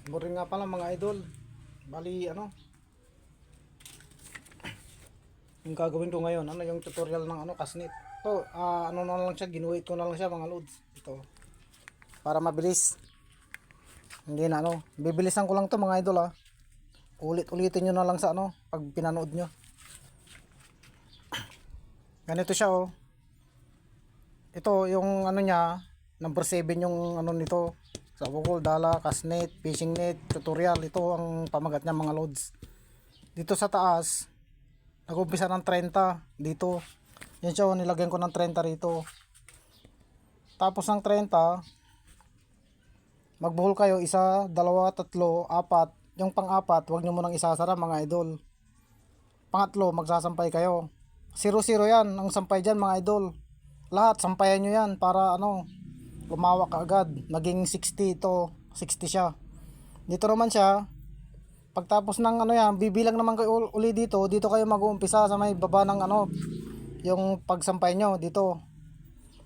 Boring nga pala mga idol. Bali yung gagawin ko ngayon, yung tutorial ng kasnit. To, ano na lang siya, ginuwait ko na lang siya mga lods. Ito. Para mabilis. Hindi na bibilisan ko lang to mga idol Ulit-ulitin niyo na lang sa pag pinanood niyo. Ganito siya Ito yung niya, number 7 yung nito. Sa Google, dala, kasnet, fishing net, tutorial. Ito ang pamagat niya mga lods. Dito sa taas, nag-umpisa ng 30 dito. Yan siya nilagyan ko ng 30 rito. Tapos ng 30, magbuhol kayo, isa, dalawa, tatlo, apat. Yung pang-apat, huwag nyo munang isasara mga idol. Pangatlo, magsasampay kayo. 0-0 yan, ang sampay dyan mga idol. Lahat, sampayan nyo yan para lumawak agad. Naging 60 ito, 60 siya. Dito naman siya, pagtapos ng yan, bibilang naman kayo uli dito. Dito kayo mag-uumpisa sa may baba ng yung pagsampay nyo dito.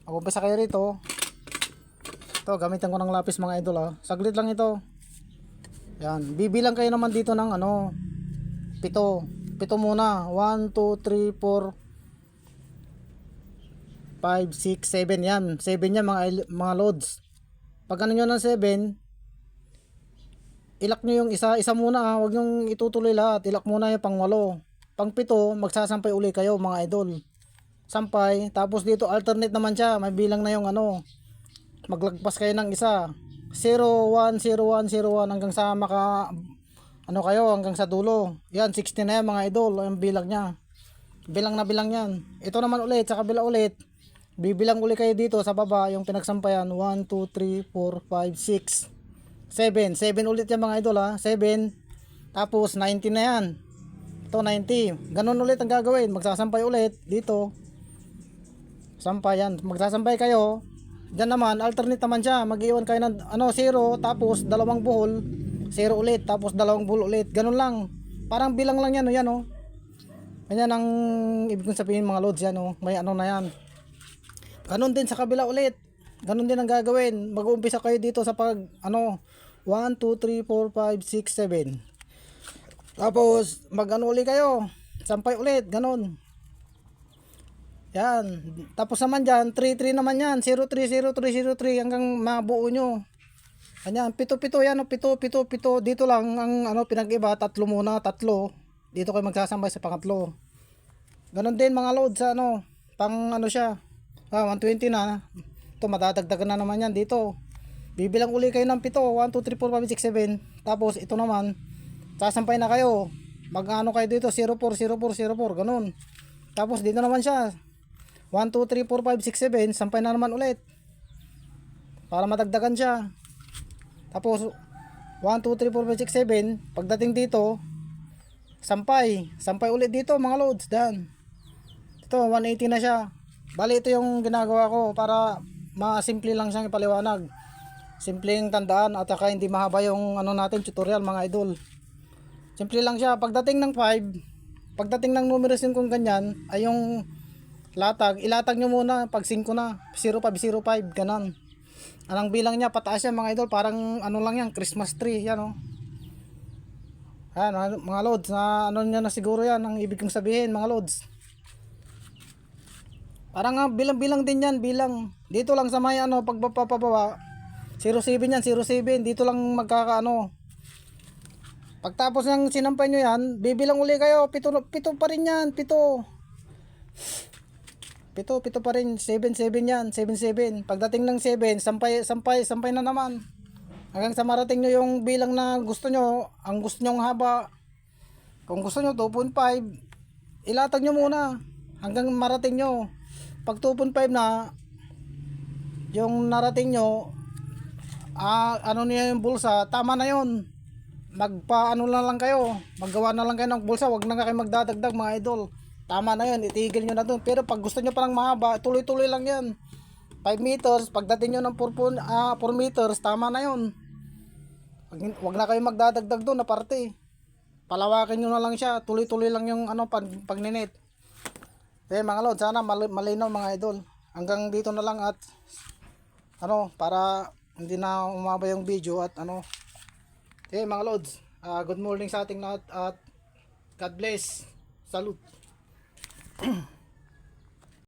Mag-uumpisa kayo rito. Ito, gamitan ko ng lapis mga idol Saglit lang ito. Yan, bibilang kayo naman dito ng 7. 7 muna. 1, 2, 3, 4, 5, 6, 7 yan. 7 yan mga loads. Pag nyo ng 7, ilak nyo yung isa muna Huwag nyo itutuloy lahat. Ilak muna yung pang-8. Pang-7, magsasampay uli kayo mga idol. Sampay. Tapos dito alternate naman siya. May bilang na yung maglagpas kayo ng isa. 0, 1, 0, 1, 0, 1 hanggang sa kayo hanggang sa dulo. Yan, 60 na yan mga idol. Yung bilang niya. Bilang na bilang yan. Ito naman ulit, sa kabila ulit. Bibilang ulit kayo dito sa baba, yung pinagsampayan. 1, 2, 3, 4, 5, 6, 7. 7 ulit yan mga idol 7. Tapos 90 na yan. Ito 90. Ganun ulit ang gagawin. Magsasampay ulit dito. Sampayan. Magsasampay kayo. Diyan naman, alternate naman siya. Mag-iwan kayo ng 0, tapos dalawang buhol. 0 ulit, tapos dalawang buhol ulit. Ganun lang. Parang bilang lang yan yan Ganyan ang ibig kong sabihin mga loads yan May na yan. Ganun din sa kabila ulit. Ganun din ang gagawin. Mag-uumpisa kayo dito sa pag 1, 2, 3, 4, 5, 6, 7. Tapos mag ulit kayo. Sampay ulit, ganun. Yan. Tapos naman dyan, 3-3 naman yan. 0-3, 0-3, 0-3 hanggang mabuo nyo. Ganyan, 7-7 yan 7-7-7. Dito lang ang pinag-iba, 3 muna, 3. Dito kayo magsasambay sa pangatlo. Ganon din mga load sa pang siya. 120 na. Ito madadagdagan na naman yan dito. Bibilang uli kayo ng 7. 1, 2, 3, 4, 5, 6, 7. Tapos ito naman, sasampay na kayo. Kayo dito, 0-4, 0-4, 0-4. Ganon. Tapos dito naman siya. 1, 2, 3, 4, 5, 6, 7. Sampay na naman ulit. Para madagdagan siya. Tapos 1, 2, 3, 4, 5, 6, 7. Pagdating dito, sampay. Sampay ulit dito mga loads. Dan. Ito 180 na siya. Bali ito yung ginagawa ko para masimple lang siyang ipaliwanag. Simpleng tandaan at saka hindi mahaba yung natin tutorial mga idol. Simple lang siya. Pagdating ng 5, pagdating ng numeration kung ganyan ay yung ilatag nyo muna pag 5 na 0505 ganon. Anong bilang niya pataas yan mga idol, parang lang yan, Christmas tree yan Ayan, mga loads na niya na siguro yan ang ibig kong sabihin mga loads. Parang bilang-bilang din yan, bilang dito lang sa may pagpapababa 07 yan, 07 dito lang pagtapos ng sinampay nyo yan, bibilang uli kayo 7 pa rin yan, 7 pa rin, 7 yan, 7. Pagdating ng 7, sampay na naman. Hanggang sa marating nyo yung bilang na gusto nyo, ang gusto nyong haba. Kung gusto nyo 2.5, ilatag nyo muna hanggang marating nyo. Pag 2.5 na, yung narating nyo, niya yung bulsa, tama na yun. Maggawa na lang kayo ng bulsa, wag na kayo magdadagdag mga idol. Tama na yun, itigil nyo na dun. Pero pag gusto nyo parang mahaba, tuloy-tuloy lang yan. 5 meters, pagdating nyo ng 4 meters, tama na yun. Wag na kayo magdadagdag doon na parte. Palawakin nyo na lang siya, tuloy-tuloy lang yung pagninit. Mga lord, sana malinaw mga idol. Hanggang dito na lang at para hindi na umaba yung video at Mga lods, good morning sa ating lahat at God bless. Salute.